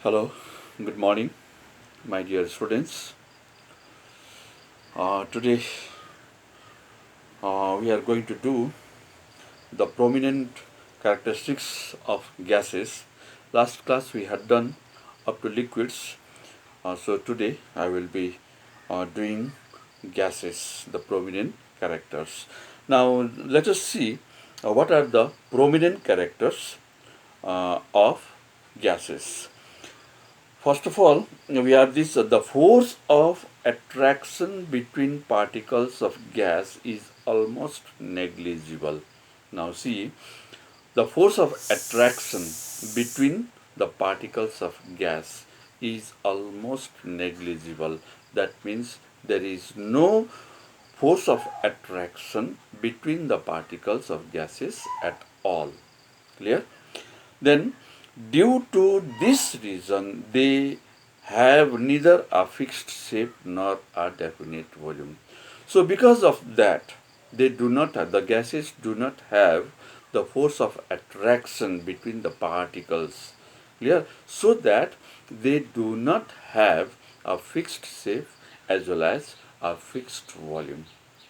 Hello, good morning, my dear students. Today we are going to do the prominent characteristics of gases. Last class we had done up to liquids, so today I will be doing gases, the prominent characters. Now let us see what are the prominent characters of gases. First of all, we have this the force of attraction between particles of gas is almost negligible. Now, see, the force of attraction between the particles of gas is almost negligible. That means there is no force of attraction between the particles of gases at all. Clear? Then, due to this reason, they have neither a fixed shape nor a definite volume. So, because of that, they do not have, the gases do not have the force of attraction between the particles. Clear? So that they do not have a fixed shape as well as a fixed volume.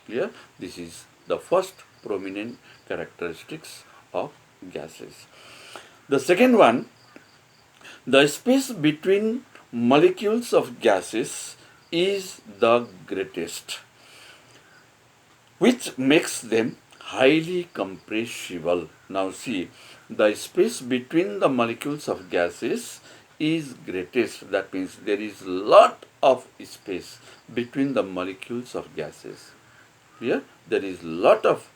Clear? This is the first prominent characteristics of gases. The second one, the space between molecules of gases is the greatest, which makes them highly compressible. Now see, the space between the molecules of gases is greatest. That means there is lot of space between the molecules of gases. Here there is lot of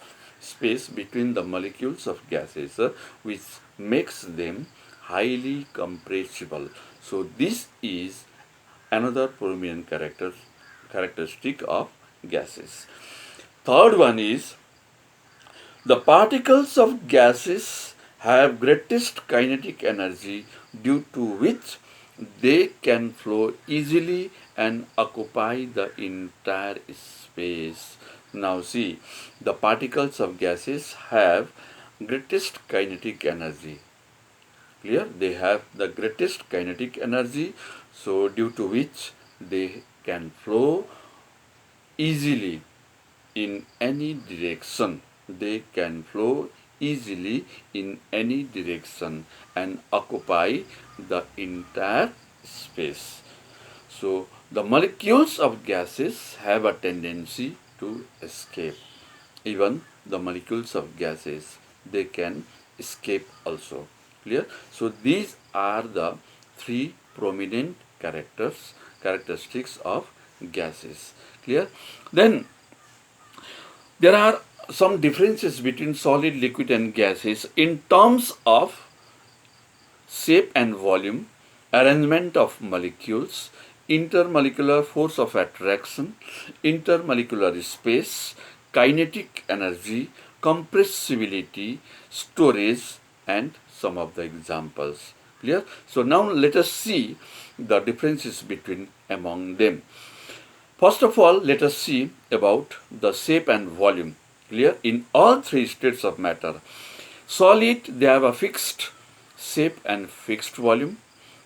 space between the molecules of gases which makes them highly compressible. So this is another prominent characteristic of gases. Third one is the particles of gases have greatest kinetic energy, due to which they can flow easily and occupy the entire space. Now see, the particles of gases have greatest kinetic energy. Clear? They have the greatest kinetic energy, so due to which they can flow easily in any direction. They can flow easily in any direction and occupy the entire space. So, the molecules of gases have a tendency to escape. Even the molecules of gases, they can escape also. Clear? So, these are the three prominent characteristics of gases. Clear? Then, there are some differences between solid, liquid and gases in terms of shape and volume, arrangement of molecules, intermolecular force of attraction, intermolecular space, kinetic energy, compressibility, storage, and some of the examples. Clear? So now let us see the differences between among them. First of all, let us see about the shape and volume. Clear? In all three states of matter, solid, they have a fixed shape and fixed volume.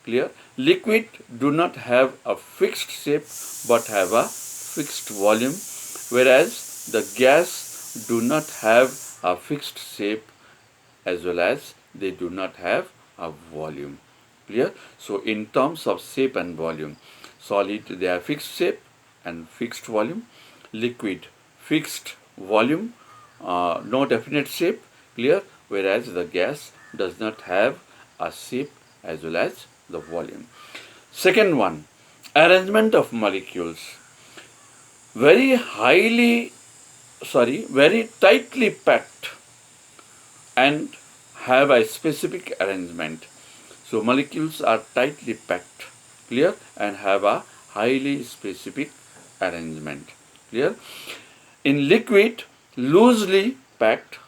Clear? Liquid do not have a fixed shape but have a fixed volume, whereas the gas do not have a fixed shape as well as they do not have a volume. Clear? So in terms of shape and volume, solid, they have fixed shape and fixed volume. Liquid, fixed volume, no definite shape. Clear? Whereas the gas does not have a shape as well as the volume. Second one, arrangement of molecules. Very tightly packed and have a specific arrangement. So molecules are tightly packed, clear, and have a highly specific arrangement. Clear? In liquid, loosely packed,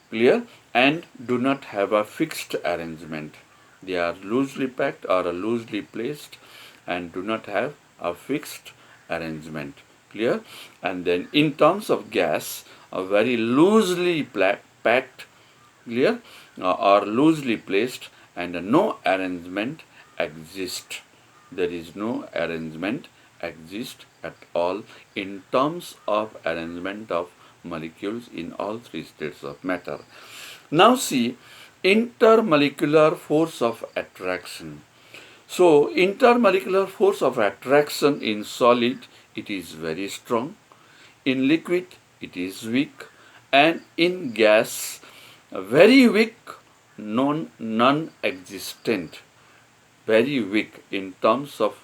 clear, and do not have a fixed arrangement. They are loosely packed or loosely placed and do not have a fixed arrangement. Clear? And then in terms of gas, a very loosely packed, clear, or loosely placed and no arrangement exist. There is no arrangement exist at all in terms of arrangement of molecules in all three states of matter. Now see intermolecular force of attraction. So intermolecular force of attraction in solid, it is very strong. In liquid, it is weak. And in gas, very weak, non-existent. Very weak in terms of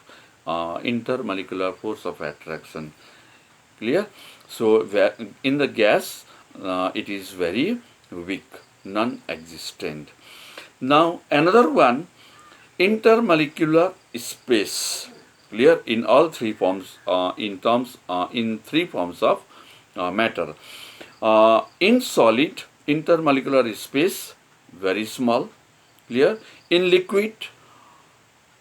intermolecular force of attraction. Clear? So in the gas, it is very weak, non-existent. Now another one, intermolecular space. Clear? In all three forms, in three forms of matter. In solid, intermolecular space very small. Clear? In liquid,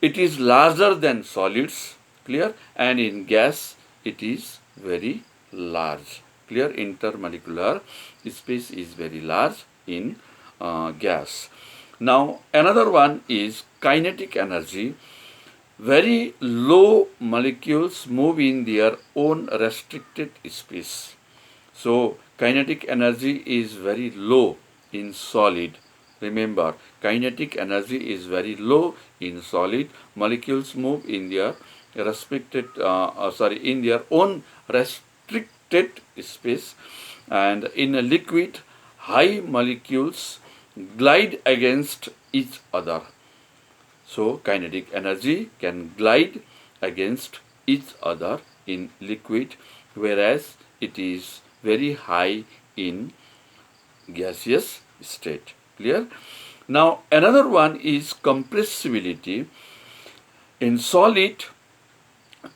it is larger than solids. Clear? And in gas, it is very large. Clear? Intermolecular space is very large in gas. Now another one is kinetic energy. Very low molecules move in their own restricted space. So kinetic energy is very low in solid. Remember, kinetic energy is very low in solid. Molecules move in their in their own restricted space, and in a liquid, high molecules glide against each other. So kinetic energy can glide against each other in liquid, whereas it is very high in gaseous state. Clear? Now another one is compressibility. In solid,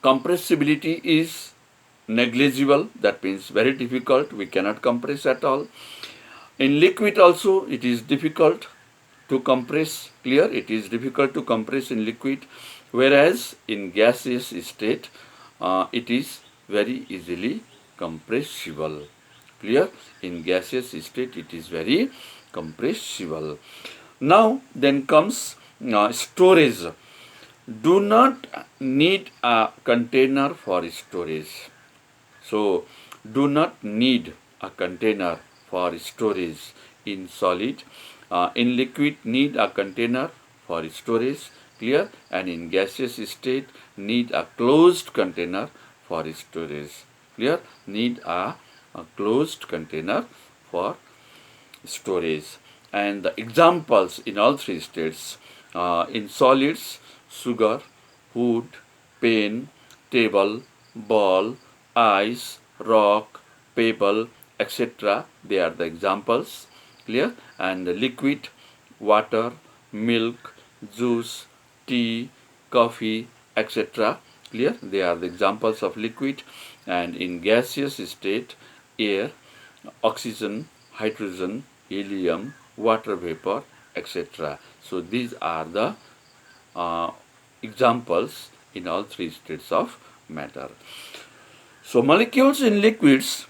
compressibility is negligible. That means very difficult. We cannot compress at all. In liquid also, it is difficult to compress. Clear? It is difficult to compress in liquid, whereas in gaseous state, it is very easily compressible. Clear? In gaseous state, it is very compressible. Now then comes storage. Do not need a container for storage. So do not need a container for storage in solid. In liquid, need a container for storage. Clear? And in gaseous state, need a closed container for storage. Clear? Need a closed container for storage. And the examples in all three states, in solids, sugar, wood, pen, table, ball, ice, rock, pebble, etc. They are the examples. Clear? And the liquid, water, milk, juice, tea, coffee, etc. Clear? They are the examples of liquid. And in gaseous state, air, oxygen, hydrogen, helium, water vapor, etc. So these are the examples in all three states of matter. So molecules in liquids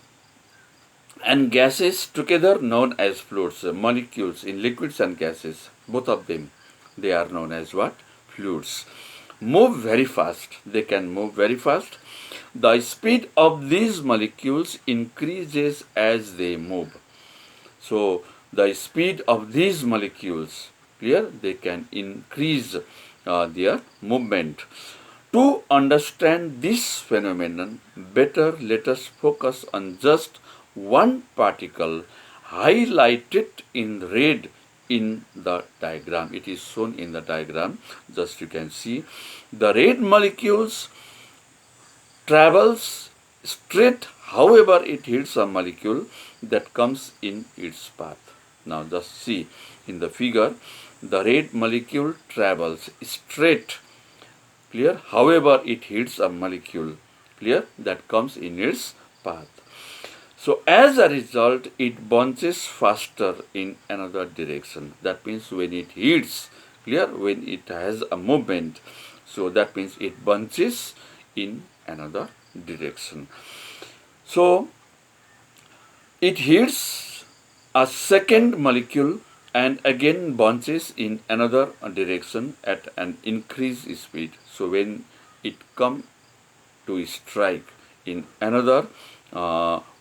and gases together known as fluids. Molecules in liquids and gases, both of them, they are known as what? Fluids. Move very fast. They can move very fast. The speed of these molecules increases as they move. So the speed of these molecules, clear, they can increase their movement. To understand this phenomenon better, let us focus on just one particle highlighted in red in the diagram. It is shown in the diagram. Just you can see the red molecules travels straight, however it hits a molecule that comes in its path. Now just see in the figure, the red molecule travels straight, clear, however it hits a molecule, clear, that comes in its path. So as a result, it bounces faster in another direction. That means when it hits, clear, when it has a movement, so that means it bounces in another direction. So it hits a second molecule and again bunches in another direction at an increased speed. So when it come to strike in another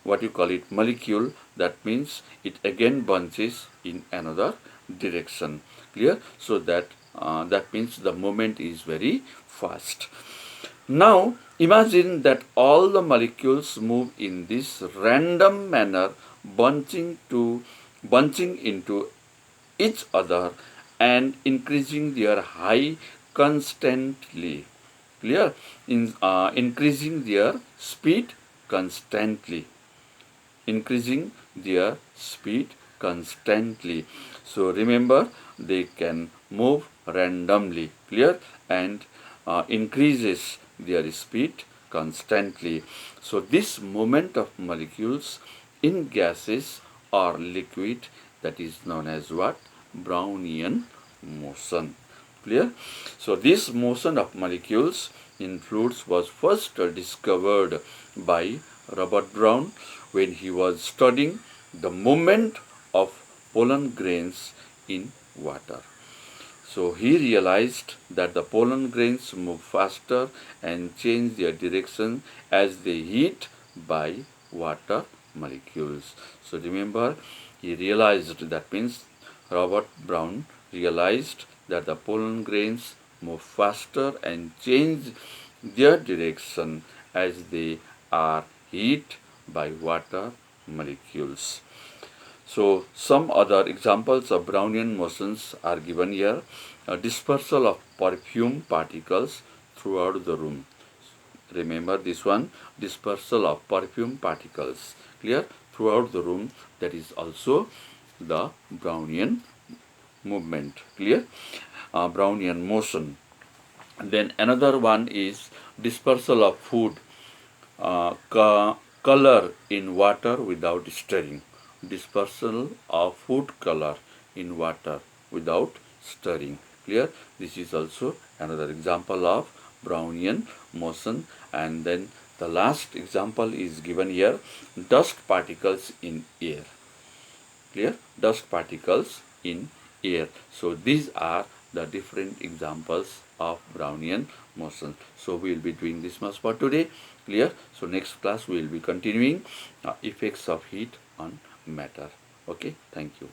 what you call it molecule, that means it again bunches in another direction. Clear? So that means the movement is very fast. Now imagine that all the molecules move in this random manner, bunching into each other and increasing their height constantly. Clear? Increasing their speed constantly. Increasing their speed constantly. So remember, they can move randomly. Clear? And increases their speed constantly. So this movement of molecules in gases or liquid, that is known as what? Brownian motion. Clear? So this motion of molecules in fluids was first discovered by Robert Brown when he was studying the movement of pollen grains in water. So he realized that the pollen grains move faster and change their direction as they hit by water molecules. So remember, he realized, that means Robert Brown realized that the pollen grains move faster and change their direction as they are hit by water molecules. So some other examples of Brownian motions are given here. A dispersal of perfume particles throughout the room. Remember this one, dispersal of perfume particles. Clear? Throughout the room, that is also the Brownian movement. Clear? Brownian motion. And then another one is dispersal of food color in water without stirring. Dispersal of food color in water without stirring. Clear? This is also another example of Brownian motion. And then the last example is given here, dust particles in air. Clear? Dust particles in air. So these are the different examples of Brownian motion. So we will be doing this much for today. Clear? So next class we will be continuing effects of heat on matter. Okay, thank you.